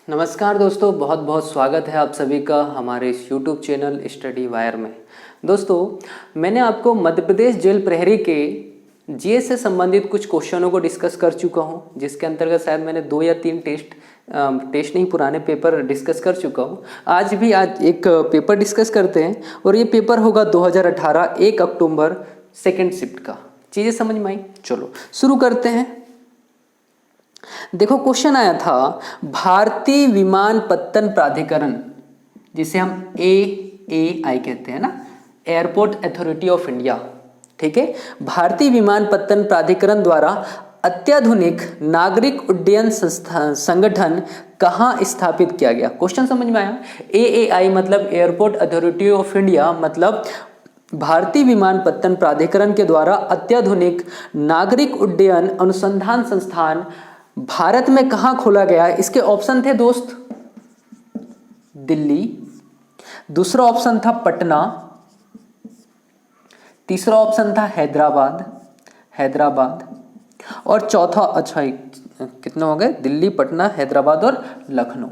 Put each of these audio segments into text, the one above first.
नमस्कार दोस्तों, बहुत बहुत स्वागत है आप सभी का हमारे इस YouTube चैनल स्टडी वायर में। दोस्तों, मैंने आपको मध्य प्रदेश जेल प्रहरी के जीएस से संबंधित कुछ क्वेश्चनों को डिस्कस कर चुका हूं, जिसके अंतर्गत शायद मैंने 2 या 3 टेस्ट नहीं पुराने पेपर डिस्कस कर चुका हूं। आज एक पेपर डिस्कस करते हैं और ये पेपर होगा 2018 1 अक्टूबर सेकेंड शिफ्ट का। चीज़ें समझ में आई? चलो शुरू करते हैं। देखो, क्वेश्चन आया था भारतीय विमानपत्तन प्राधिकरण, जिसे हम AAI कहते हैं ना, एयरपोर्ट अथॉरिटी ऑफ इंडिया। ठीक है, भारतीय विमानपत्तन प्राधिकरण द्वारा अत्याधुनिक नागरिक उड्डयन संगठन कहाँ स्थापित किया गया? क्वेश्चन समझ में आया? AAI मतलब एयरपोर्ट अथॉरिटी ऑफ इंडिया, मतलब भारतीय विमानपत्तन प्राधिकरण के द्वारा अत्याधुनिक नागरिक उड्डयन अनुसंधान संस्थान भारत में कहां खोला गया है? इसके ऑप्शन थे दोस्त, दिल्ली, दूसरा ऑप्शन था पटना, तीसरा ऑप्शन था हैदराबाद और चौथा, अच्छा कितने हो गए? दिल्ली, पटना, हैदराबाद और लखनऊ।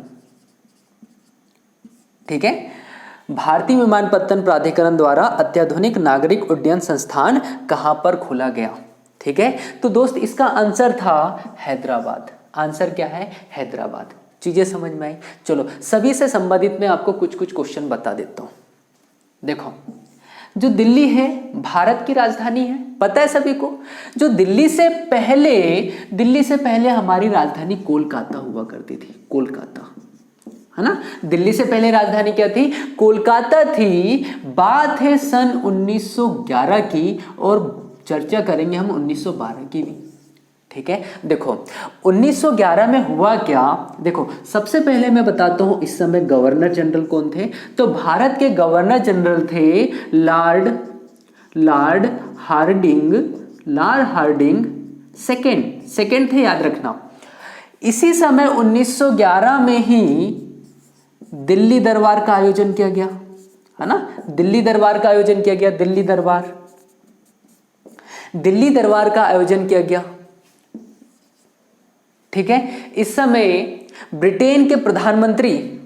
ठीक है, भारतीय विमानपत्तन प्राधिकरण द्वारा अत्याधुनिक नागरिक उड्डयन संस्थान कहां पर खोला गया? ठीक है, तो दोस्त इसका आंसर था हैदराबाद। आंसर क्या है? हैदराबाद। चीजें समझ में आई? चलो सभी से संबंधित मैं आपको कुछ कुछ बता देता हूं। देखो, जो दिल्ली है भारत की राजधानी है, पता है सभी को। जो दिल्ली से पहले हमारी राजधानी कोलकाता हुआ करती थी, कोलकाता, है ना। दिल्ली से पहले राजधानी क्या थी? कोलकाता थी। बात है सन 1911 की और चर्चा करेंगे हम 1912 की भी। ठीक है, देखो 1911 में हुआ क्या। देखो, सबसे पहले मैं बताता हूं इस समय गवर्नर जनरल कौन थे। तो भारत के गवर्नर जनरल थे लॉर्ड हार्डिंग सेकेंड थे, याद रखना। इसी समय 1911 में ही दिल्ली दरबार का आयोजन किया गया, है ना। दिल्ली दरबार का आयोजन किया गया, दिल्ली दरबार का आयोजन किया गया। ठीक है, इस समय ब्रिटेन के प्रधानमंत्री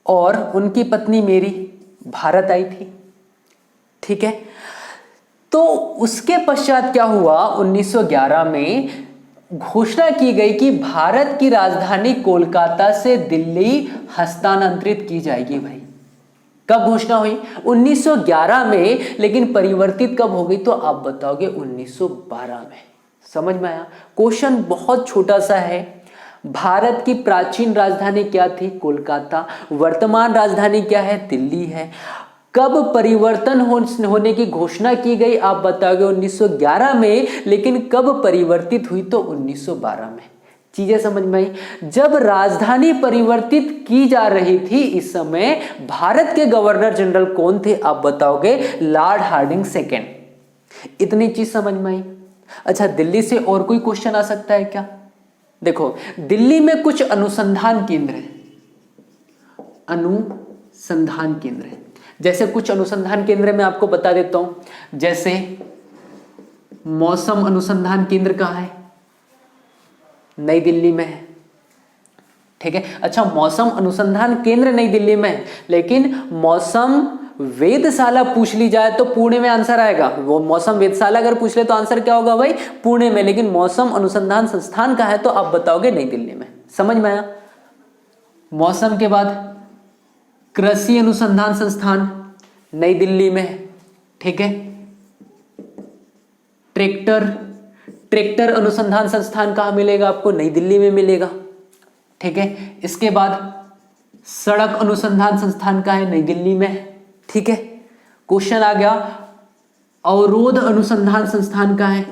और उनकी पत्नी मेरी भारत आई थी। ठीक है, तो उसके पश्चात क्या हुआ? 1911 में घोषणा की गई कि भारत की राजधानी कोलकाता से दिल्ली हस्तांतरित की जाएगी। भाई, कब घोषणा हुई? 1911 में, लेकिन परिवर्तित कब हो गई? तो आप बताओगे 1912 में। समझ में आया? क्वेश्चन बहुत छोटा सा है। भारत की प्राचीन राजधानी क्या थी? कोलकाता। वर्तमान राजधानी क्या है? दिल्ली है। कब परिवर्तन होने की घोषणा की गई? आप बताओगे 1911 में, लेकिन कब परिवर्तित हुई? तो 1912 में। चीजें समझ में आई? जब राजधानी परिवर्तित की जा रही थी, इस समय भारत के गवर्नर जनरल कौन थे? आप बताओगे लॉर्ड हार्डिंग सेकेंड। इतनी चीज समझ में आई? अच्छा, दिल्ली से और कोई क्वेश्चन आ सकता है क्या? देखो, दिल्ली में कुछ अनुसंधान केंद्र है, जैसे कुछ अनुसंधान केंद्र मैं आपको बता देता हूं। जैसे मौसम अनुसंधान केंद्र कहां है? नई दिल्ली में है। ठीक है, अच्छा, मौसम अनुसंधान केंद्र नई दिल्ली में है, लेकिन मौसम वेधशाला पूछ ली जाए तो पुणे में आंसर आएगा। वो मौसम वेधशाला अगर पूछ ले तो आंसर क्या होगा भाई? पुणे में। लेकिन मौसम अनुसंधान संस्थान का है तो आप बताओगे नई दिल्ली में। समझ में आया? मौसम के बाद कृषि अनुसंधान संस्थान नई दिल्ली में है। ठीक है, ट्रैक्टर अनुसंधान संस्थान कहां मिलेगा आपको? नई दिल्ली में मिलेगा। ठीक है, इसके बाद सड़क अनुसंधान संस्थान का है? नई दिल्ली में। ठीक है, क्वेश्चन आ गया, अवरोध अनुसंधान संस्थान का है?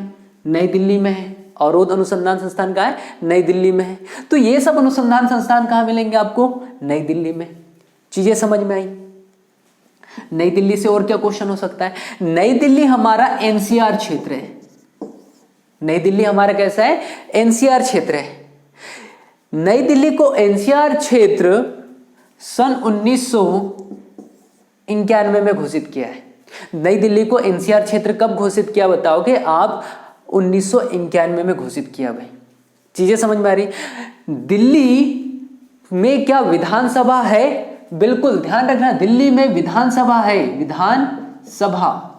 नई दिल्ली में है। अवरोध अनुसंधान संस्थान का है? नई दिल्ली में है। तो ये सब अनुसंधान संस्थान कहां मिलेंगे आपको? नई दिल्ली में। चीजें समझ में आई? नई दिल्ली से और क्या क्वेश्चन हो सकता है? नई दिल्ली हमारा एनसीआर क्षेत्र है। नई दिल्ली हमारा कैसा है? एनसीआर क्षेत्र है। नई दिल्ली को एनसीआर क्षेत्र सन 1991 में घोषित किया है। नई दिल्ली को एनसीआर क्षेत्र कब घोषित किया बताओगे आप? 1991 में घोषित किया भाई। चीजें समझ में आ रही? दिल्ली में क्या विधानसभा है? बिल्कुल ध्यान रखना, दिल्ली में विधानसभा है, विधानसभा,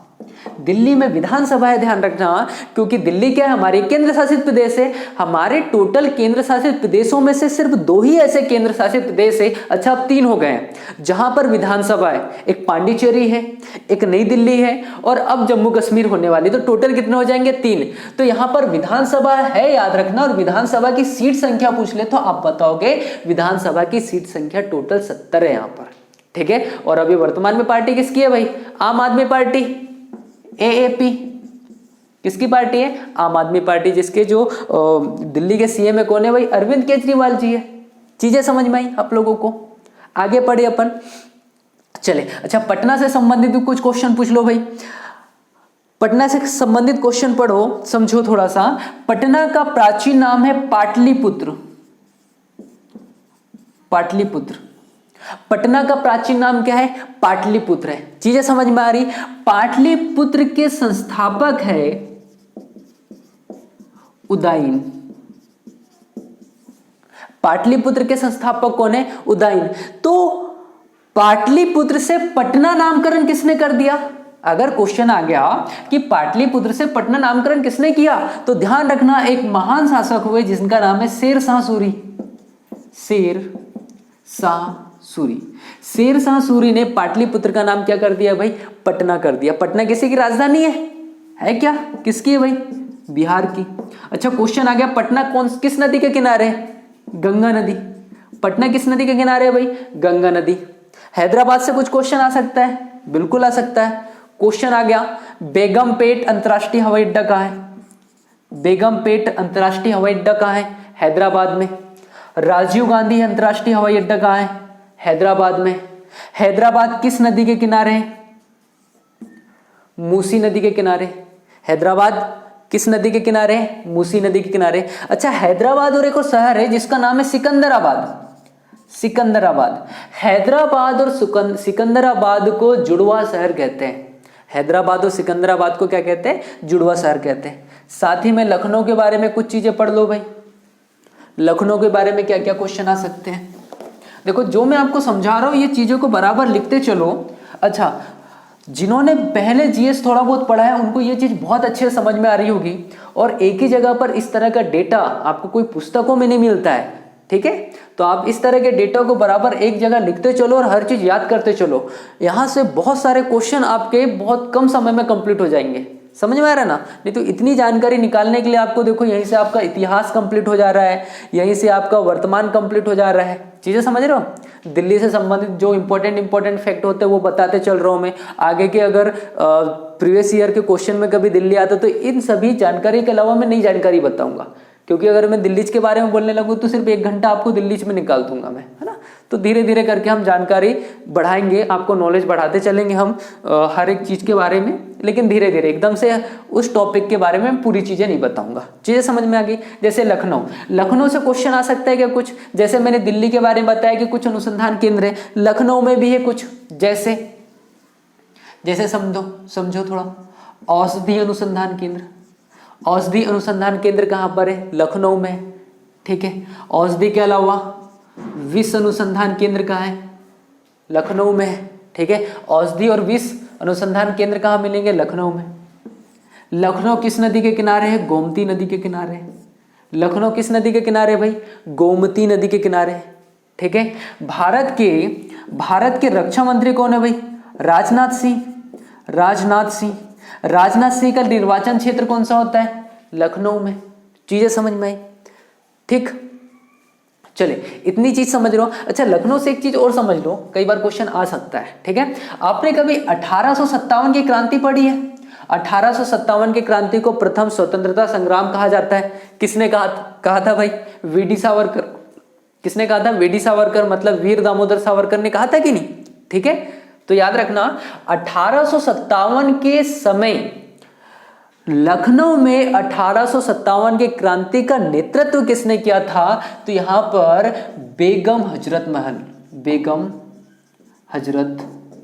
दिल्ली में विधानसभा है, ध्यान रखना, क्योंकि दिल्ली क्या है, हमारे केंद्र शासित प्रदेश है। हमारे टोटल केंद्र शासित प्रदेशों में से सिर्फ 2 ही ऐसे केंद्र शासित प्रदेश है, अच्छा अब 3 हो गए हैं जहां पर विधानसभा है। एक पांडिचेरी है, एक नई दिल्ली है और अब जम्मू कश्मीर होने वाली, तो टोटल कितने हो जाएंगे? 3। तो यहां पर विधानसभा है, याद रखना। और विधानसभा की सीट संख्या पूछ ले तो आप बताओगे विधानसभा की सीट संख्या टोटल 70 है यहां पर, ठीक है। और अभी वर्तमान में पार्टी किसकी है भाई? आम आदमी पार्टी, AAP किसकी पार्टी है? आम आदमी पार्टी, जिसके जो दिल्ली के सीएम है कौन है भाई? अरविंद केजरीवाल जी है। चीजें समझ में आई आप लोगों को? आगे पढ़े अपन, चले। अच्छा, पटना से संबंधित भी कुछ क्वेश्चन पूछ लो भाई। पटना से संबंधित क्वेश्चन पढ़ो, समझो थोड़ा सा। पटना का प्राचीन नाम है पाटलिपुत्र, पाटलिपुत्र। पटना का प्राचीन नाम क्या है? पाटलिपुत्र है। चीजें समझ में आ रही? पाटलिपुत्र के संस्थापक है उदयन। पाटलिपुत्र के संस्थापक कौन है? उदयन। तो पाटलिपुत्र से पटना नामकरण किसने कर दिया? अगर क्वेश्चन आ गया कि पाटलिपुत्र से पटना नामकरण किसने किया, तो ध्यान रखना एक महान शासक हुए जिनका नाम है शेरशाह सूरी। शेरशाह सूरी, शेरशाह सूरी ने पाटलिपुत्र का नाम क्या कर दिया भाई? पटना कर दिया। पटना किसी की राजधानी है क्या? किसकी है भाई? बिहार की। अच्छा, क्वेश्चन आ गया, पटना किस नदी के किनारे है? गंगा नदी। पटना किस नदी के किनारे है भाई? गंगा नदी। हैदराबाद से कुछ क्वेश्चन आ सकता है, बिल्कुल आ सकता है। क्वेश्चन आ गया, बेगमपेट अंतरराष्ट्रीय हवाई अड्डा कहाँ है? बेगमपेट अंतरराष्ट्रीय हवाई अड्डा कहाँ है? हैदराबाद में। राजीव गांधी अंतरराष्ट्रीय हवाई अड्डा कहाँ है? हैदराबाद में। हैदराबाद किस नदी के किनारे है? मूसी नदी के किनारे। हैदराबाद किस नदी के किनारे है? मूसी नदी के किनारे। अच्छा, हैदराबाद और एक और शहर है जिसका नाम है सिकंदराबाद। सिकंदराबाद, हैदराबाद और सिकंदराबाद को जुड़वा शहर कहते हैं। हैदराबाद और सिकंदराबाद को क्या कहते हैं? जुड़वा शहर कहते हैं। साथ ही में लखनऊ के बारे में कुछ चीजें पढ़ लो भाई। लखनऊ के बारे में क्या क्या क्वेश्चन आ सकते हैं? देखो, जो मैं आपको समझा रहा हूं ये चीजों को बराबर लिखते चलो। अच्छा, जिन्होंने पहले जीएस थोड़ा बहुत पढ़ा है उनको ये चीज बहुत अच्छे से समझ में आ रही होगी। और एक ही जगह पर इस तरह का डेटा आपको कोई पुस्तकों में नहीं मिलता है, ठीक है। तो आप इस तरह के डेटा को बराबर एक जगह लिखते चलो और हर चीज याद करते चलो। यहां से बहुत सारे क्वेश्चन आपके बहुत कम समय में कंप्लीट हो जाएंगे। समझ में आ रहा है ना? नहीं तो इतनी जानकारी निकालने के लिए आपको देखो, यहीं से आपका इतिहास कंप्लीट हो जा रहा है, यहीं से आपका वर्तमान कंप्लीट हो जा रहा है। चीजें समझ रहे हो? दिल्ली से संबंधित जो इंपॉर्टेंट फैक्ट होते हैं वो बताते चल रहा हूं मैं। आगे के अगर प्रीवियस ईयर के क्वेश्चन में कभी दिल्ली आता तो इन सभी जानकारी के अलावा मैं नई जानकारी बताऊंगा, क्योंकि अगर मैं दिल्ली के बारे में बोलने लगूँ तो सिर्फ 1 घंटा आपको दिल्ली में निकाल दूंगा मैं, है ना। तो धीरे धीरे करके हम जानकारी बढ़ाएंगे, आपको नॉलेज बढ़ाते चलेंगे हम हर एक चीज के बारे में, लेकिन धीरे धीरे, एकदम से उस टॉपिक के बारे में पूरी चीजें नहीं बताऊंगा। चीजें समझ में आ गई? जैसे लखनऊ से क्वेश्चन आ सकता है क्या कुछ? जैसे मैंने दिल्ली के बारे में बताया कि कुछ अनुसंधान केंद्र है, लखनऊ में भी है कुछ। जैसे समझो थोड़ा, औषधि अनुसंधान केंद्र। औषधि अनुसंधान केंद्र कहाँ पर है? लखनऊ में, ठीक है। औषधि के अलावा विष अनुसंधान केंद्र कहाँ है? लखनऊ में है, ठीक है। औषधि और विष अनुसंधान केंद्र कहाँ मिलेंगे? लखनऊ में। लखनऊ किस नदी के किनारे है? गोमती नदी के किनारे। लखनऊ किस नदी के किनारे भाई? गोमती नदी के किनारे, ठीक है। भारत के रक्षा मंत्री कौन है भाई? राजनाथ सिंह। राजनाथ सिंह का निर्वाचन क्षेत्र कौन सा होता है? लखनऊ में। चीजें समझ में आई? ठीक, चले, इतनी चीज समझ लो। अच्छा, लखनऊ से एक चीज और समझ लो, कई बार क्वेश्चन आ सकता है, ठीक है। आपने कभी 1857 की क्रांति पढ़ी है? 1857 की क्रांति को प्रथम स्वतंत्रता संग्राम कहा जाता है। किसने कहा था भाई? वीडी सावरकर। किसने कहा था? वीडी सावरकर, मतलब वीर दामोदर सावरकर ने कहा था कि नहीं? ठीक है, तो याद रखना 1857 के समय लखनऊ में 1857 के क्रांति का नेतृत्व किसने किया था? तो यहां पर बेगम हजरत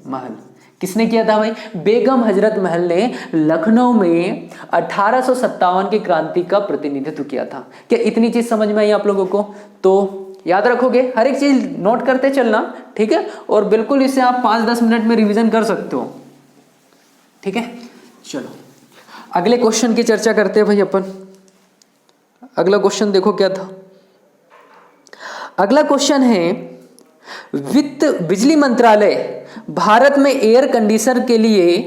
महल किसने किया था भाई? बेगम हजरत महल ने लखनऊ में 1857 की क्रांति का प्रतिनिधित्व किया था। क्या इतनी चीज समझ में आई आप लोगों को? तो याद रखोगे, हर एक चीज नोट करते चलना, ठीक है? और बिल्कुल इसे आप 5-10 मिनट में रिवीजन कर सकते हो, ठीक है? चलो अगले क्वेश्चन की चर्चा करते हैं भाई अपन। अगला क्वेश्चन देखो क्या था। अगला क्वेश्चन है, वित्त बिजली मंत्रालय भारत में एयर कंडीशनर के लिए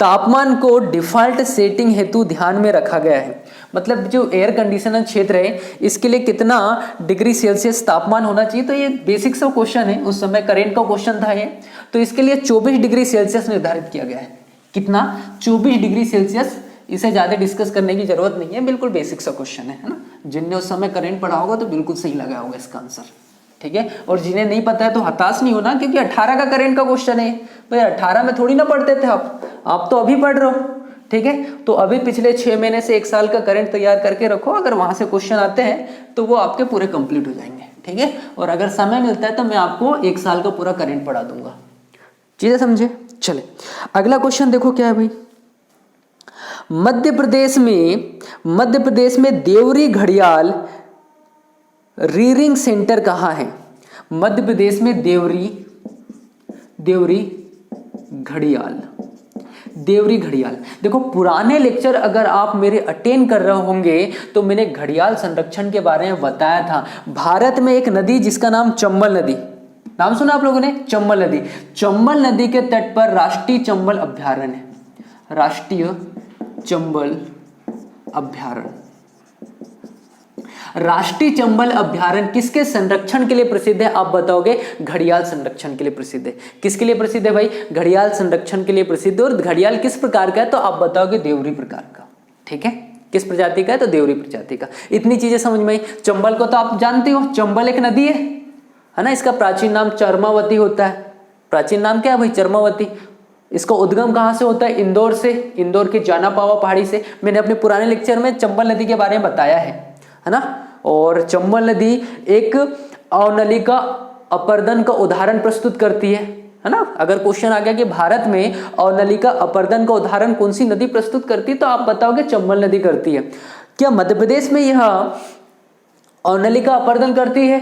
तापमान को डिफॉल्ट सेटिंग हेतु ध्यान में रखा गया है। मतलब जो एयर कंडीशनर क्षेत्र है इसके लिए कितना डिग्री सेल्सियस तापमान होना चाहिए? तो ये बेसिक सा क्वेश्चन है, उस समय करेंट का क्वेश्चन था ये। तो इसके लिए 24 डिग्री सेल्सियस निर्धारित किया गया है। कितना? 24 डिग्री सेल्सियस। इसे ज्यादा डिस्कस करने की जरूरत नहीं है, बिल्कुल बेसिक सा क्वेश्चन है ना? जिनने उस समय करेंट पढ़ा होगा तो बिल्कुल सही लगा होगा इसका आंसर, ठीक है? और जिन्हें नहीं पता है तो हताश नहीं होना, क्योंकि 18 का करेंट का क्वेश्चन है भाई। 18 में थोड़ी ना पढ़ते थे आप तो अभी पढ़ रहे हो, ठीक है? तो अभी पिछले 6 महीने से 1 साल का करंट तैयार करके रखो, अगर वहां से क्वेश्चन आते हैं तो वो आपके पूरे कंप्लीट हो जाएंगे, ठीक है? और अगर समय मिलता है तो मैं आपको 1 साल का पूरा करंट पढ़ा दूंगा। चीजें समझे? चले अगला क्वेश्चन देखो क्या है भाई। मध्य प्रदेश में देवरी घड़ियाल रीडिंग सेंटर कहाँ है? मध्य प्रदेश में देवरी घड़ियाल। देखो पुराने लेक्चर अगर आप मेरे अटेंड कर रहे होंगे तो मैंने घड़ियाल संरक्षण के बारे में बताया था। भारत में एक नदी जिसका नाम चंबल नदी, नाम सुना आप लोगों ने? चंबल नदी। चंबल नदी के तट पर राष्ट्रीय चंबल अभ्यारण्य है। राष्ट्रीय चंबल अभ्यारण्य किसके संरक्षण के लिए प्रसिद्ध है? आप बताओगे? घड़ियाल संरक्षण के लिए प्रसिद्ध है। किसके लिए प्रसिद्ध है भाई? घड़ियाल संरक्षण के लिए प्रसिद्ध है। और घड़ियाल किस प्रकार का है? तो आप बताओगे देवरी प्रकार का, ठीक है? किस प्रजाति का है? तो देवरी प्रजाति का। इतनी चीजें समझ में आई। चंबल को तो आप जानते हो, चंबल एक नदी है ना? इसका प्राचीन नाम चर्मावती होता है। प्राचीन नाम क्या है भाई? चर्मावती। इसका उद्गम कहाँ से होता है? इंदौर से, इंदौर के जानापावा पहाड़ी से। मैंने अपने पुराने लेक्चर में चंबल नदी के बारे में बताया है ना? और चंबल नदी एक अवनलिका अपर्दन का उदाहरण प्रस्तुत करती है ना? अगर क्वेश्चन आ गया कि भारत में अवनलिका अपर्दन का उदाहरण कौन सी नदी प्रस्तुत करती है, तो आप बताओगे चंबल नदी करती है। क्या मध्य प्रदेश में यह अवनलिका अपर्दन करती है?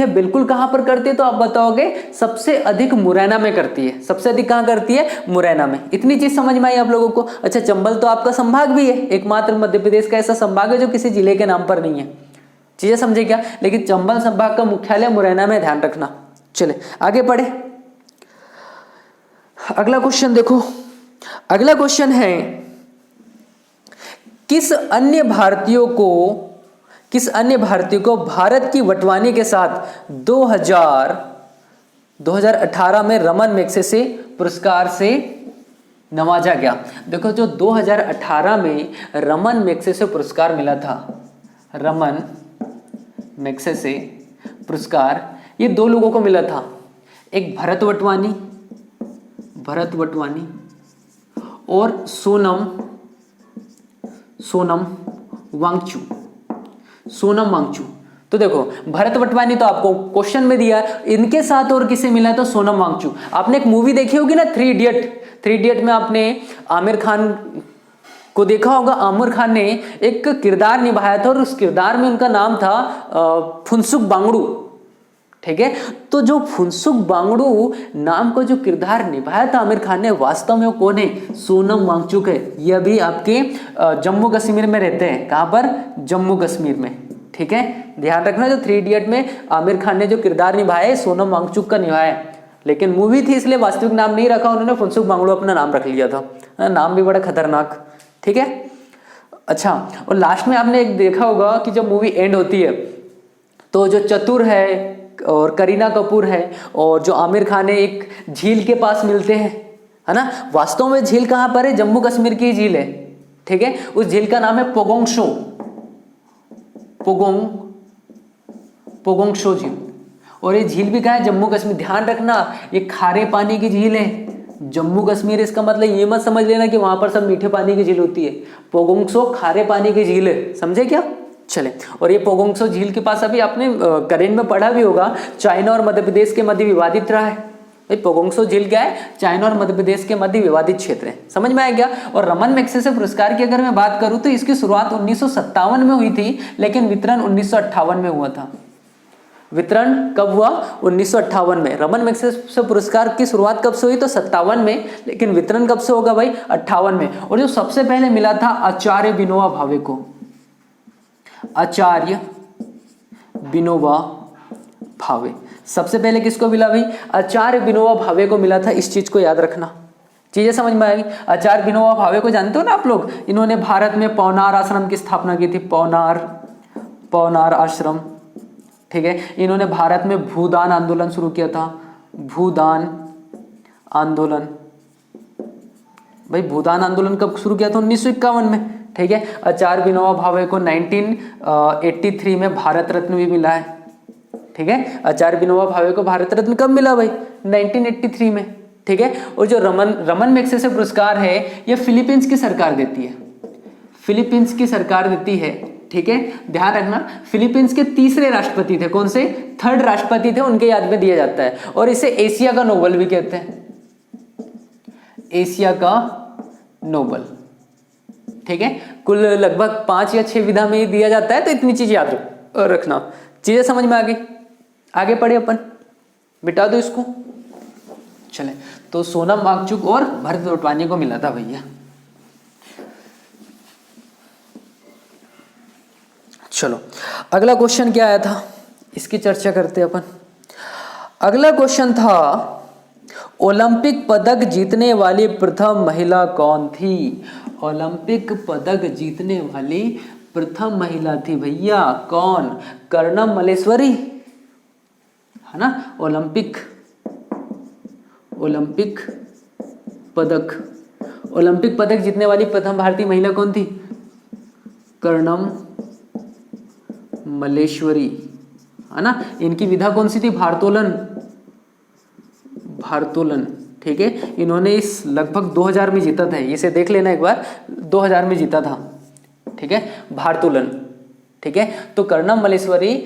बिल्कुल। कहां पर करती है? तो आप बताओगे सबसे अधिक मुरैना में करती है। सबसे अधिक कहां करती है? मुरैना में। इतनी चीज समझ में आई आप लोगों को? अच्छा, चंबल तो आपका संभाग भी है, एकमात्र मध्य प्रदेश का ऐसा संभाग है जो किसी जिले के नाम पर नहीं है। चीजें समझे क्या? लेकिन चंबल संभाग का मुख्यालय मुरैना में, ध्यान रखना। चले आगे बढ़े। अगला क्वेश्चन देखो। अगला क्वेश्चन है, किस अन्य भारतीय को भारत की वटवानी के साथ 2018 में रमन मैग्सेसे पुरस्कार से नवाजा गया? देखो, जो 2018 में रमन मैग्सेसे पुरस्कार मिला था, रमन मैग्सेसे पुरस्कार, ये 2 लोगों को मिला था। एक भरत वटवानी और सोनम वांगचू। तो देखो, भरत वटवानी तो आपको क्वेश्चन में दिया, इनके साथ और किसे मिला? तो सोनम वांगचू। आपने एक मूवी देखी होगी ना, 3 इडियट में आपने आमिर खान को देखा होगा। आमिर खान ने एक किरदार निभाया था और उस किरदार में उनका नाम था फुनसुक बांगड़ू, ठीक है? तो जो फुनसुक बांगड़ू नाम का जो किरदार निभाया था आमिर खान ने, वास्तव में वो कौन है? सोनम वांगचुक है। ये अभी आपके जम्मू कश्मीर में रहते हैं। कहां पर? जम्मू कश्मीर में, ठीक है? ध्यान रखना, जो 3 इडियट में आमिर खान ने जो किरदार निभाया है, सोनम वांगचुक का निभाया, लेकिन मूवी थी इसलिए वास्तविक नाम नहीं रखा उन्होंने, फुनसुक बांगड़ू अपना नाम रख लिया था। नाम भी बड़ा खतरनाक, ठीक है? अच्छा, और लास्ट में आपने एक देखा होगा कि जब मूवी एंड होती है तो जो चतुर है और करीना कपूर है और जो आमिर खान है, एक झील के पास मिलते हैं, है ना? वास्तव में झील कहां पर है? जम्मू कश्मीर की झील है, ठीक है? उस झील का नाम है पोगोंगशो झील। और ये झील भी कहां है? जम्मू कश्मीर। ध्यान रखना, ये खारे पानी की झील है। जम्मू कश्मीर, इसका मतलब ये मत समझ लेना कि वहां पर सब मीठे पानी की झील होती है। पोगोंगशो खारे पानी की झील है, समझे क्या? चले, और ये पोगोंगशो झील के पास अभी आपने करेंट में पढ़ा भी होगा, चाइना और मध्य प्रदेश के मध्य विवादित रहा है, भाई पोगोंगसो झील क्या है, चाइना और मध्य प्रदेश के मध्य विवादित क्षेत्र है, समझ में आया क्या। और रमन मैग्सेसे पुरस्कार की अगर मैं बात करूं तो इसकी शुरुआत 1957 में हुई थी, लेकिन वितरण 1958 में हुआ था। वितरण कब हुआ, 1958 में। रमन मैग्सेसे पुरस्कार की शुरुआत कब से हुई, तो 57 में, लेकिन वितरण कब से होगा भाई, 58 में। और जो सबसे पहले मिला था आचार्य विनोबा भावे को, आचार्य विनोबा भावे, सबसे पहले किसको मिला भाई, आचार्य विनोबा भावे को मिला था। इस चीज को याद रखना, चीजें समझ में आएगी। आचार्य विनोबा भावे को जानते हो ना आप लोग, इन्होंने भारत में पौनार आश्रम की स्थापना की थी, पौनार आश्रम, ठीक है। इन्होंने भारत में भूदान आंदोलन शुरू किया था, भूदान आंदोलन। भाई भूदान आंदोलन कब शुरू किया था, 1951 में, ठीक है। आचार्य विनोबा भावे को 1983 में भारत रत्न भी मिला है, ठीक है। आचार्य विनोबा भावे को भारत रत्न कब मिला भाई, 1983 में, ठीक है। और जो रमन मैग्सेसे पुरस्कार है ये फिलीपींस की सरकार देती है, फिलीपींस की सरकार देती है, ठीक है। ध्यान रखना, फिलीपींस के तीसरे राष्ट्रपति थे, कौन से, थर्ड राष्ट्रपति थे, उनके याद में दिया जाता है। और इसे एशिया का नोबेल भी कहते हैं, एशिया का नोबेल, ठीक है। कुल लगभग 5 या 6 विधा में दिया जाता है, तो इतनी चीज याद रखना। चीजें समझ में आ गई, आगे पढ़े अपन, मिटा दो इसको। चले, तो सोनम वांगचुक और भरत लोटवानी को मिला था भैया। चलो अगला क्वेश्चन क्या आया था, इसकी चर्चा करते हैं अपन। अगला क्वेश्चन था, ओलंपिक पदक जीतने वाली प्रथम महिला कौन थी। ओलंपिक पदक जीतने वाली प्रथम महिला थी भैया, कौन, कर्णम मल्लेश्वरी, है ना। ओलंपिक पदक जीतने वाली प्रथम भारतीय महिला कौन थी, कर्णम मल्लेश्वरी, है ना। इनकी विधा कौन सी थी, भारोत्तोलन, ठीक है। इन्होंने इस लगभग 2000 में जीता था, इसे देख लेना एक बार, 2000 में जीता था, ठीक है, भारोत्तोलन, ठीक है। तो कर्णम मल्लेश्वरी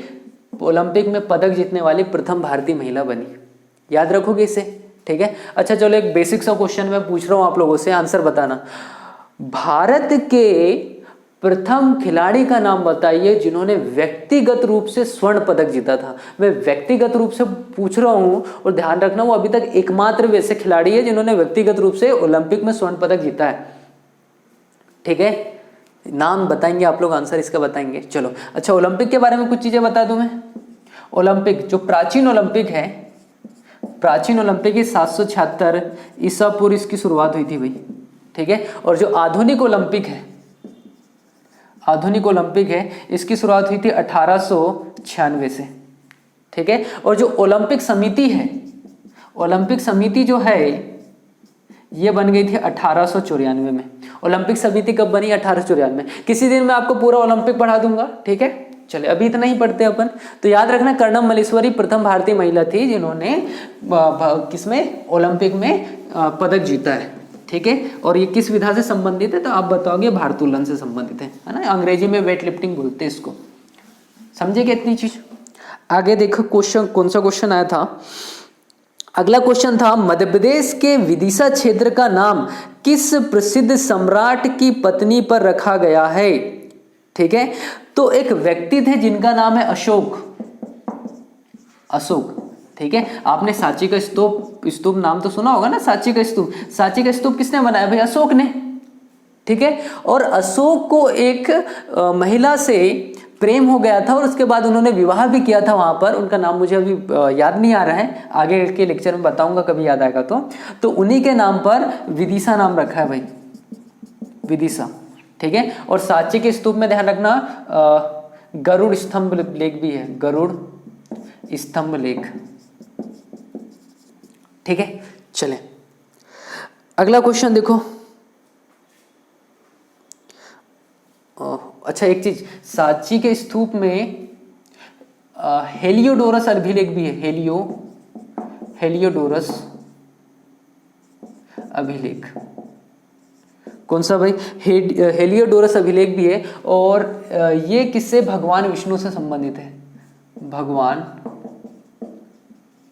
ओलंपिक में पदक जीतने वाली प्रथम भारतीय महिला बनी, याद रखोगे इसे, ठीक है। अच्छा चलो, एक बेसिक सा क्वेश्चन मैं पूछ रहा हूं आप लोगों से, आंसर बताना। भारत के प्रथम खिलाड़ी का नाम बताइए जिन्होंने व्यक्तिगत रूप से स्वर्ण पदक जीता था। मैं व्यक्तिगत रूप से पूछ रहा हूं, और ध्यान रखना वो अभी तक एकमात्र वैसे खिलाड़ी है जिन्होंने व्यक्तिगत रूप से ओलंपिक में स्वर्ण पदक जीता है, ठीक है। नाम बताएंगे आप लोग, आंसर इसका बताएंगे। चलो अच्छा, ओलंपिक के बारे में कुछ चीजें बता दूं मैं। ओलंपिक, जो प्राचीन ओलंपिक है, प्राचीन ओलंपिक 776 ईसा पूर्व इसकी शुरुआत हुई थी भाई, ठीक है। और जो आधुनिक ओलंपिक है, इसकी शुरुआत हुई थी 1896 से, ठीक है। और जो ओलंपिक समिति है, ओलंपिक समिति जो है ये बन गई थी 1894 में। ओलंपिक समिति कब बनी, 1894 में। किसी दिन मैं आपको पूरा ओलंपिक पढ़ा दूंगा, ठीक है। चले अभी इतना ही पढ़ते हैं अपन। तो याद रखना, कर्णम मल्लेश्वरी प्रथम भारतीय महिला थी जिन्होंने किसमें, ओलंपिक में पदक जीता है, ठीक है। और ये किस विधा से संबंधित है, तो आप बताओगे भारोत्तोलन से संबंधित है ना। अंग्रेजी में वेट लिफ्टिंग बोलते हैं इसको, समझेगा इतनी चीज। आगे देखो क्वेश्चन, कौन सा क्वेश्चन आया था। अगला क्वेश्चन था, मध्य प्रदेश के विदिशा क्षेत्र का नाम किस प्रसिद्ध सम्राट की पत्नी पर रखा गया है, ठीक है। तो एक व्यक्ति थे जिनका नाम है अशोक, ठीक है। आपने सांची का स्तूप नाम तो सुना होगा ना, सांची का स्तूप किसने बनाया भाई, अशोक ने, ठीक है। और अशोक को एक महिला से प्रेम हो गया था और उसके बाद उन्होंने विवाह भी किया था वहां पर। उनका नाम मुझे अभी याद नहीं आ रहा है, आगे के लेक्चर में बताऊंगा कभी याद आएगा तो उन्हीं के नाम पर विदिशा नाम रखा है भाई, विदिशा, ठीक है। और सांची के स्तूप में ध्यान रखना गरुड़ स्तंभ लेख भी है, गरुड़ स्तंभ लेख, ठीक है। चले अगला क्वेश्चन देखो। अच्छा एक चीज, सांची के स्तूप में हेलियोडोरस अभिलेख भी है, हेलियोडोरस अभिलेख, कौन सा भाई, हेलियोडोरस अभिलेख भी है। और ये किससे, भगवान विष्णु से संबंधित है, भगवान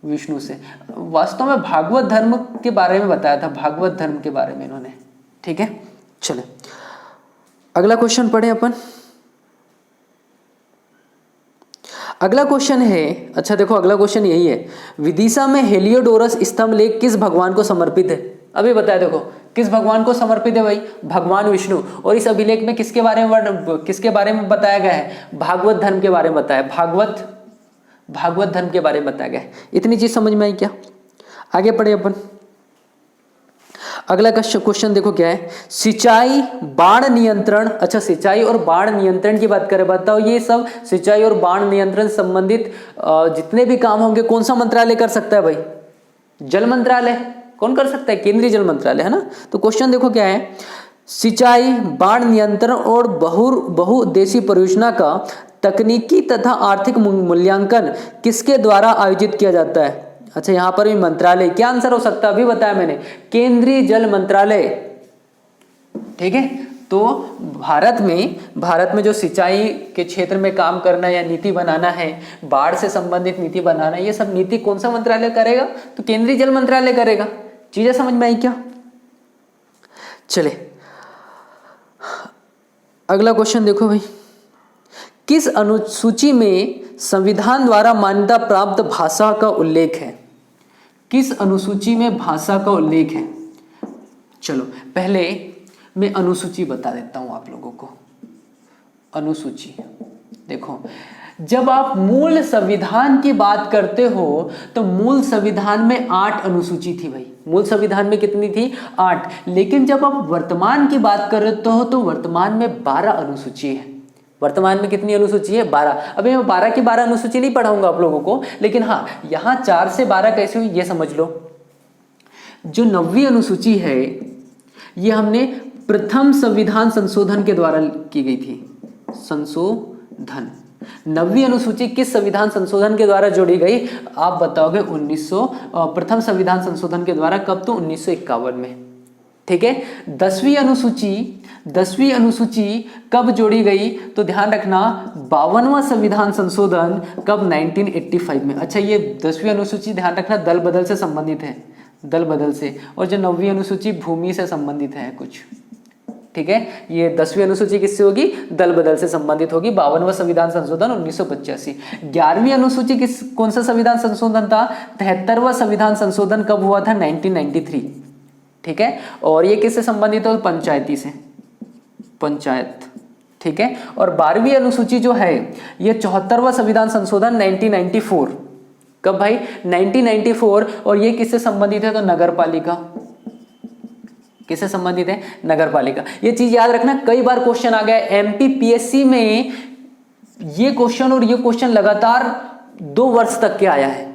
विष्णु से। वास्तव में भागवत धर्म के बारे में बताया था, भागवत धर्म के बारे में इन्होंने। ठीक है, चले अगला क्वेश्चन पढ़े अपन। अगला क्वेश्चन है, अच्छा देखो अगला क्वेश्चन यही है, विदिशा में हेलियोडोरस स्तंभ लेख किस भगवान को समर्पित है? अभी बताया देखो, किस भगवान को समर्पित है भाई? भगवान विष्णु। और इस अभिलेख में किसके बारे में बताया गया है? भागवत धर्म के बारे में बताया, भागवत धर्म के बारे में बताया गया है। इतनी चीज समझ में आई क्या? आगे पढ़े अपन। अगला क्वेश्चन देखो क्या है, सिंचाई बाढ़ नियंत्रण। अच्छा, सिंचाई और बाढ़ नियंत्रण की बात करें, बताओ ये सब सिंचाई और बाढ़ नियंत्रण संबंधित जितने भी काम होंगे कौन सा मंत्रालय कर सकता है भाई? जल मंत्रालय। कौन कर सकता है? केंद्रीय जल मंत्रालय, है ना। तो क्वेश्चन देखो क्या है, सिंचाई, बाढ़ नियंत्रण और बहुउद्देशीय परियोजना का तकनीकी तथा आर्थिक मूल्यांकन किसके द्वारा आयोजित किया जाता है? अच्छा, यहां पर भी मंत्रालय, क्या आंसर हो सकता है? अभी बताया मैंने, केंद्रीय जल मंत्रालय। ठीक है, तो भारत में जो सिंचाई के क्षेत्र में काम करना या नीति बनाना है, बाढ़ से संबंधित नीति बनाना है, ये सब नीति कौन सा मंत्रालय करेगा? तो केंद्रीय जल मंत्रालय करेगा। चीजें समझ में आई क्या? चले अगला क्वेश्चन देखो भाई, किस अनुसूची में संविधान द्वारा मान्यता प्राप्त भाषा का उल्लेख है? किस अनुसूची में भाषा का उल्लेख है? चलो पहले मैं अनुसूची बता देता हूं आप लोगों को। अनुसूची देखो, जब आप मूल संविधान की बात करते हो तो मूल संविधान में 8 अनुसूची थी भाई। मूल संविधान में कितनी थी? 8। लेकिन जब आप वर्तमान की बात करते हो तो वर्तमान में 12 अनुसूची है। वर्तमान में कितनी अनुसूची है? 12। अभी मैं 12 की 12 अनुसूची नहीं पढ़ाऊंगा आप लोगों को, लेकिन हाँ, यहां 4 से 12 कैसे हुई ये समझ लो। जो 9वीं अनुसूची है ये हमने प्रथम संविधान संशोधन के द्वारा की गई थी। संशोधन 9वीं अनुसूची किस संविधान संशोधन के द्वारा जोड़ी गई? आप बताओगे प्रथम संविधान संशोधन के द्वारा। कब? तो 1951 में। ठीक है। 10वीं अनुसूची कब जोड़ी गई? तो ध्यान रखना, 52वां संविधान संशोधन कब? 1985 में। अच्छा, ये 10वीं अनुसूची ध्यान रखना दल बदल से संबंधित है, दल बदल से। और जो 9वीं अनुसूची भूमि से संबंधित है कुछ। ठीक है, ये 10वीं अनुसूची किससे होगी? दल बदल से संबंधित होगी। 52वां संविधान संशोधन 1985। 11वीं अनुसूची कौन सा संविधान संशोधन था? 73वां संविधान संशोधन कब हुआ था? 1993। ठीक है, और ये किससे संबंधित हो? पंचायती से, पंचायत। ठीक है, और 12वीं अनुसूची जो है ये 74वां संविधान संशोधन 1994। कब भाई? 1994। और ये किससे संबंधित है? तो नगर पालिका। किससे संबंधित है? नगर पालिका। ये चीज याद रखना, कई बार क्वेश्चन आ गया एमपीपीएससी में ये क्वेश्चन, और ये क्वेश्चन लगातार 2 वर्ष तक के आया है।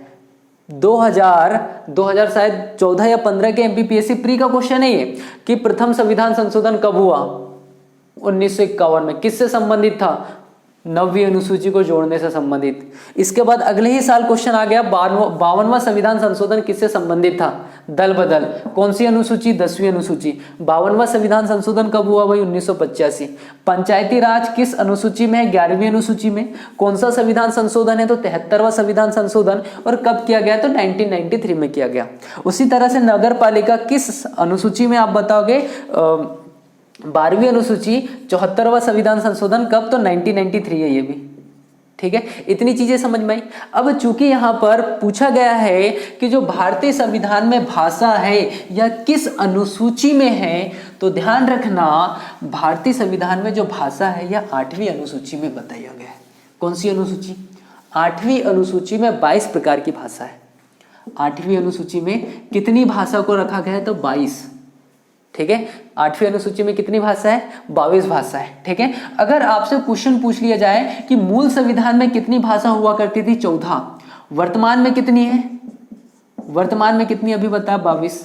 2000 शायद 14 या 15 के एमपीपीएससी प्री का क्वेश्चन है ये, कि प्रथम संविधान संशोधन कब हुआ? 1951 में। किससे संबंधित था? 9वीं अनुसूची को जोड़ने से संबंधित। इसके बाद अगले ही साल क्वेश्चन आ गया 52वां संविधान संशोधन किससे संबंधित था? दल बदल। कौन सी अनुसूची? 10वीं अनुसूची। 52वां संविधान संशोधन कब हुआ भाई? 1985। पंचायती राज किस अनुसूची में है? 11वीं अनुसूची में। कौन सा संविधान संशोधन है? तो 73वां संविधान संशोधन। और कब किया गया? तो 1993 में किया गया। उसी तरह से नगर पालिका किस अनुसूची में आप बताओगे? 12वीं अनुसूची। 74वां संविधान संशोधन कब? तो 1993 है ये भी। ठीक है, इतनी चीजें समझ में आई। अब चूंकि यहाँ पर पूछा गया है कि जो भारतीय संविधान में भाषा है या किस अनुसूची में है, तो ध्यान रखना भारतीय संविधान में जो भाषा है यह 8वीं अनुसूची में बताया गया है। कौन सी अनुसूची? 8वीं अनुसूची में 22 प्रकार की भाषा है। 8वीं अनुसूची में कितनी भाषा को रखा गया है? तो 22। ठीक है, 8वीं अनुसूची में कितनी भाषा है? 22 भाषा है। ठीक है, अगर आपसे क्वेश्चन पूछ लिया जाए कि मूल संविधान में कितनी भाषा हुआ करती थी? 14। वर्तमान में कितनी है? वर्तमान में कितनी अभी बता? 22।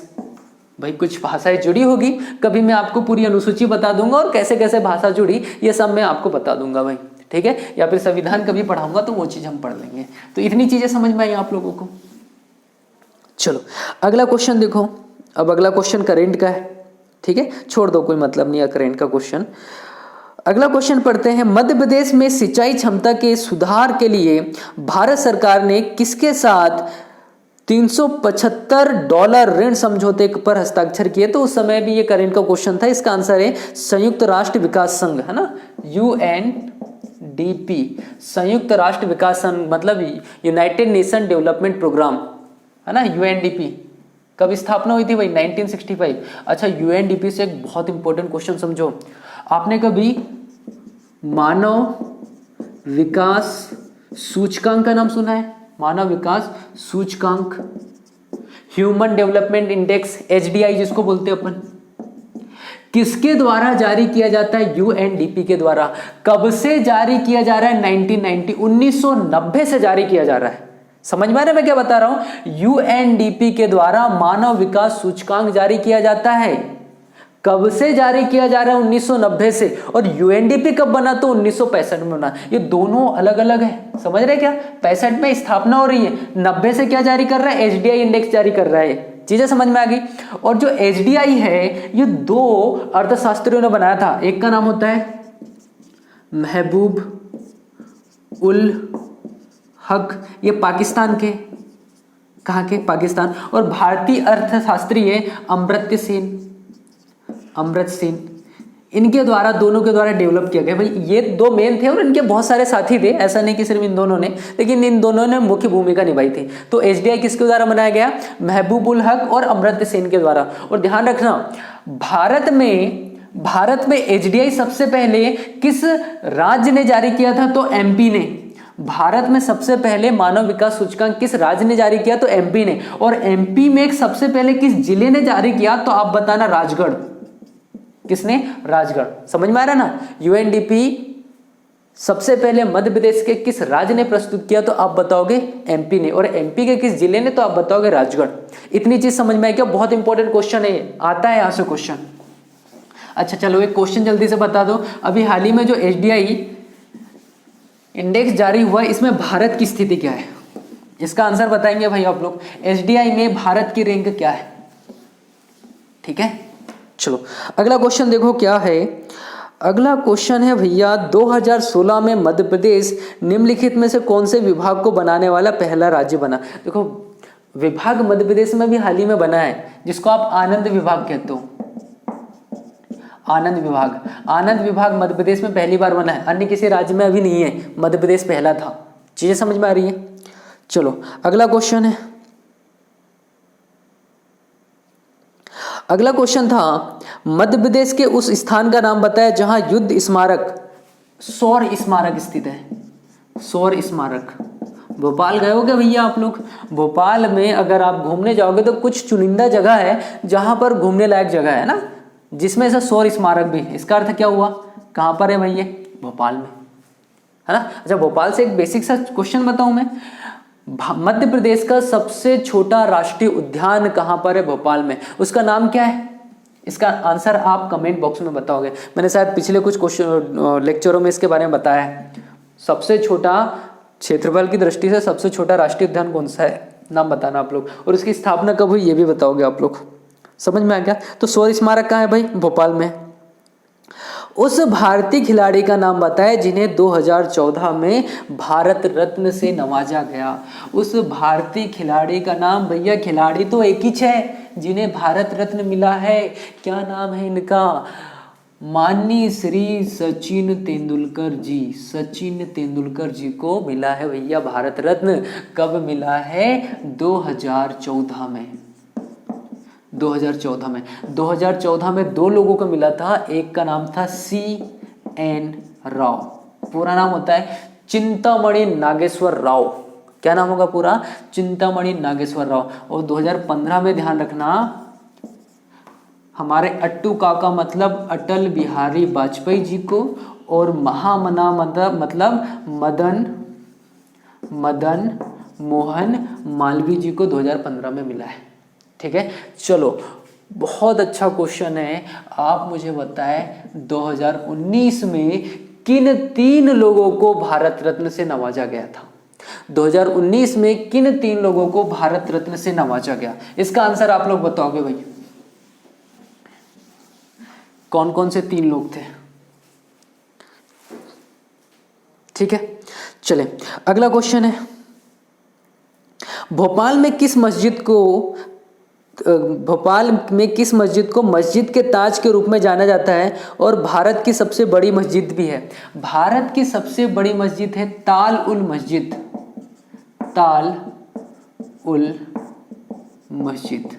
भाई कुछ भाषाएं जुड़ी होगी, कभी मैं आपको पूरी अनुसूची बता दूंगा और कैसे कैसे भाषा जुड़ी ये सब मैं आपको बता दूंगा भाई। ठीक है, या फिर संविधान कभी पढ़ाऊंगा तो वो चीज हम पढ़ लेंगे। तो इतनी चीजें समझ में आई आप लोगों को। चलो अगला क्वेश्चन देखो। अब अगला क्वेश्चन करेंट का है। ठीक है, छोड़ दो, कोई मतलब नहीं है करेंट का क्वेश्चन। अगला क्वेश्चन पढ़ते हैं। मध्य प्रदेश में सिंचाई क्षमता के सुधार के लिए भारत सरकार ने किसके साथ $375 ऋण समझौते पर हस्ताक्षर किए। तो उस समय भी ये करंट का क्वेश्चन था। इसका आंसर है संयुक्त राष्ट्र विकास संघ, है ना, UNDP, संयुक्त राष्ट्र विकास संघ मतलब यूनाइटेड नेशन डेवलपमेंट प्रोग्राम, है ना, UNDP। कब स्थापना हुई थी भाई? 1965। अच्छा, UNDP से एक बहुत इंपॉर्टेंट क्वेश्चन समझो। आपने कभी मानव विकास सूचकांक का नाम सुना है? मानव विकास सूचकांक, ह्यूमन डेवलपमेंट इंडेक्स, HDI जिसको बोलते हैं अपन, किसके द्वारा जारी किया जाता है? UNDP के द्वारा। कब से जारी किया जा रहा है? 1990 से जारी किया जा रहा है। समझ में आ रहा है मैं क्या बता रहा हूं? UNDP के द्वारा मानव विकास सूचकांक जारी किया जाता है। कब से जारी किया जा रहा है? 1990 से। और UNDP कब बना? तो 1965 में बना। ये दोनों अलग अलग है, समझ रहे क्या? 65 में स्थापना हो रही है, 90 से क्या जारी कर रहा है? HDI इंडेक्स जारी कर रहा है। चीजें समझ में आ गई। और जो HDI है ये दो अर्थशास्त्रियों ने बनाया था। एक का नाम होता है महबूब उल हक, ये पाकिस्तान के, कहाँ के? पाकिस्तान। और भारतीय अर्थशास्त्री है अमर्त्य सेन। इनके द्वारा, दोनों के द्वारा डेवलप किया गया। भाई ये दो मेन थे और इनके बहुत सारे साथी थे, ऐसा नहीं कि सिर्फ इन दोनों ने, लेकिन इन दोनों ने मुख्य भूमिका निभाई थी। तो HDI किसके द्वारा बनाया गया? महबूब उल हक और अमर्त्य सेन के द्वारा। और ध्यान रखना, भारत में HDI सबसे पहले किस राज्य ने जारी किया था? तो MP ने। भारत में सबसे पहले मानव विकास सूचकांक किस राज्य ने जारी किया? तो MP ने। और MP में सबसे पहले किस जिले ने जारी किया? तो आप बताना, राजगढ़। किसने? राजगढ़। समझ में आ रहा है ना? UNDP सबसे पहले मध्य प्रदेश के किस राज्य ने प्रस्तुत किया? तो आप बताओगे MP ने। और MP के किस जिले ने? तो आप बताओगे राजगढ़। इतनी चीज समझ में आई क्या? बहुत इंपॉर्टेंट क्वेश्चन है, आता है यहां से क्वेश्चन। अच्छा चलो एक क्वेश्चन जल्दी से बता दो। अभी हाल ही में जो HDI इंडेक्स जारी हुआ है, इसमें भारत की स्थिति क्या है? इसका आंसर बताएंगे भाई आप लोग। HDI में भारत की रैंक क्या है? ठीक है, चलो अगला क्वेश्चन देखो क्या है। अगला क्वेश्चन है भैया, 2016 में मध्य प्रदेश निम्नलिखित में से कौन से विभाग को बनाने वाला पहला राज्य बना? देखो विभाग मध्य प्रदेश में भी हाल ही में बना है, जिसको आप आनंद विभाग कहते हो। आनंद विभाग मध्य प्रदेश में पहली बार बना है, अन्य किसी राज्य में अभी नहीं है, मध्य प्रदेश पहला था। चीजें समझ में आ रही है? चलो अगला क्वेश्चन है। अगला क्वेश्चन था, मध्य प्रदेश के उस स्थान का नाम बताया जहां युद्ध स्मारक, शौर्य स्मारक स्थित है। शौर्य स्मारक। भोपाल गए हो क्या भैया आप लोग? भोपाल में अगर आप घूमने जाओगे तो कुछ चुनिंदा जगह है जहां पर घूमने लायक जगह है ना, जिसमें से शौर्य स्मारक भी। इसका अर्थ क्या हुआ? कहां पर है भैया? भोपाल में, है ना। अच्छा भोपाल से एक बेसिक सा क्वेश्चन बताऊं मैं, मध्य प्रदेश का सबसे छोटा राष्ट्रीय उद्यान कहां पर है? भोपाल में। उसका नाम क्या है? इसका आंसर आप कमेंट बॉक्स में बताओगे। मैंने शायद पिछले कुछ क्वेश्चन लेक्चरों में इसके बारे में बताया है। सबसे छोटा, क्षेत्रफल की दृष्टि से सबसे छोटा राष्ट्रीय उद्यान कौन सा है? नाम बताना आप लोग। और उसकी स्थापना कब हुई ये भी बताओगे आप लोग। समझ में आ गया? तो शौर्य स्मारक कहाँ है भाई? भोपाल में। उस भारतीय खिलाड़ी का नाम बताए जिन्हें 2014 में भारत रत्न से नवाजा गया। उस भारतीय खिलाड़ी का नाम, भैया खिलाड़ी तो एक ही है जिन्हें भारत रत्न मिला है। क्या नाम है इनका? माननीय श्री सचिन तेंदुलकर जी। सचिन तेंदुलकर जी को मिला है भैया भारत रत्न। कब मिला है? 2014 में। 2014 में दो लोगों को मिला था। एक का नाम था CN राव, पूरा नाम होता है चिंतामणि नागेश्वर राव। क्या नाम होगा पूरा? चिंतामणि नागेश्वर राव। और 2015 में ध्यान रखना, हमारे अट्टू काका मतलब अटल बिहारी वाजपेयी जी को, और महामना मतलब मदन मोहन मालवीय जी को 2015 में मिला है। ठीक है, चलो बहुत अच्छा क्वेश्चन है। आप मुझे बताएं 2019 में किन 3 लोगों को भारत रत्न से नवाजा गया था? 2019 में किन 3 लोगों को भारत रत्न से नवाजा गया? इसका आंसर आप लोग बताओगे भाई। कौन कौन से 3 लोग थे? ठीक है, चले अगला क्वेश्चन है। भोपाल में किस मस्जिद को मस्जिद के ताज के रूप में जाना जाता है और भारत की सबसे बड़ी मस्जिद भी है? भारत की सबसे बड़ी मस्जिद है ताल उल मस्जिद, ताल उल मस्जिद,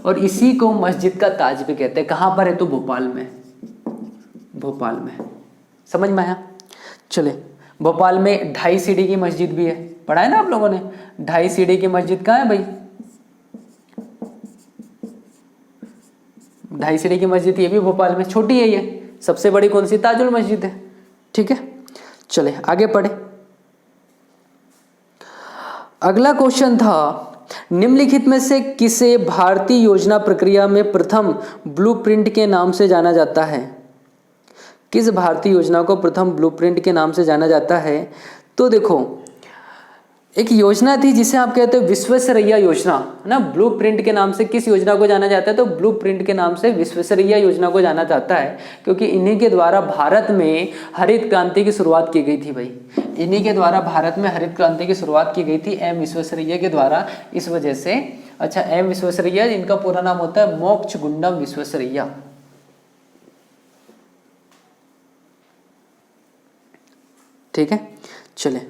और इसी को मस्जिद का ताज भी कहते हैं। कहाँ पर है? तो भोपाल में, भोपाल में। समझ में आया? चले, भोपाल में 2.5 सीढ़ी की मस्जिद भी है, पढ़ा है ना आप लोगों ने? 2.5 सीढ़ी की मस्जिद कहाँ है भाई? 2.5 सीढ़ी की मस्जिद ये भी भोपाल में, छोटी है ये, सबसे बड़ी कौन सी? ताजुल मस्जिद है। ठीक है, चले आगे पढ़े। अगला क्वेश्चन था, निम्नलिखित में से किसे भारतीय योजना प्रक्रिया में प्रथम ब्लूप्रिंट के नाम से जाना जाता है? किस भारतीय योजना को प्रथम ब्लूप्रिंट के नाम से जाना जाता है? तो देखो, एक योजना थी जिसे आप कहते हो विश्वेश्वरैया योजना, है ना। ब्लूप्रिंट के नाम से किस योजना को जाना जाता है? तो ब्लूप्रिंट के नाम से विश्वेश्वरैया योजना को जाना जाता है, क्योंकि इन्हीं के द्वारा भारत में हरित क्रांति की शुरुआत की गई थी भाई। इन्हीं के द्वारा भारत में हरित क्रांति की शुरुआत की गई थी, एम विश्वेश्वरैया के द्वारा। इस वजह से, अच्छा, एम विश्वेश्वरैया, इनका पूरा नाम होता है मोक्षगुंडम विश्वेश्वरैया। ठीक है, चले।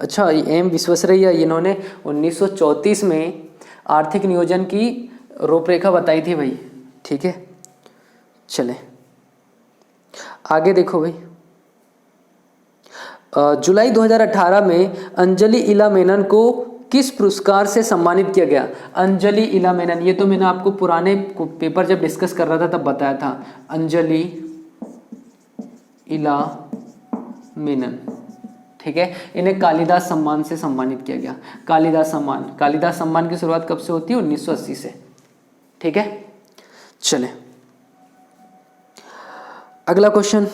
अच्छा, एम विश्वेश्वरैया इन्होंने 1934 में आर्थिक नियोजन की रूपरेखा बताई थी भाई। ठीक है, चले आगे देखो भाई। जुलाई 2018 में अंजलि इला मेनन को किस पुरस्कार से सम्मानित किया गया? अंजलि इला मेनन, ये तो मैंने आपको पुराने पेपर जब डिस्कस कर रहा था तब बताया था। अंजलि इला मेनन, ठीक है, इन्हें कालिदास सम्मान से सम्मानित किया गया। कालिदास सम्मान, कालिदास सम्मान की शुरुआत कब से होती है? 1980 से। ठीक है, चले अगला क्वेश्चन।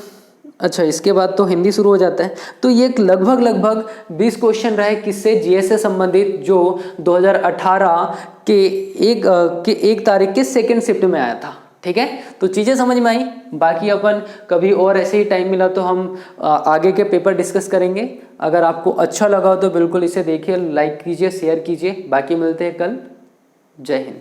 अच्छा, इसके बाद तो हिंदी शुरू हो जाता है। तो ये लगभग 20 क्वेश्चन रहे किससे? जीएस से संबंधित, जो 2018 के एक तारीख के सेकेंड शिफ्ट में आया था। ठीक है, तो चीज़ें समझ में आई। बाकी अपन कभी और ऐसे ही टाइम मिला तो हम आगे के पेपर डिस्कस करेंगे। अगर आपको अच्छा लगा हो तो बिल्कुल इसे देखिए, लाइक कीजिए, शेयर कीजिए। बाकी मिलते हैं कल। जय हिंद।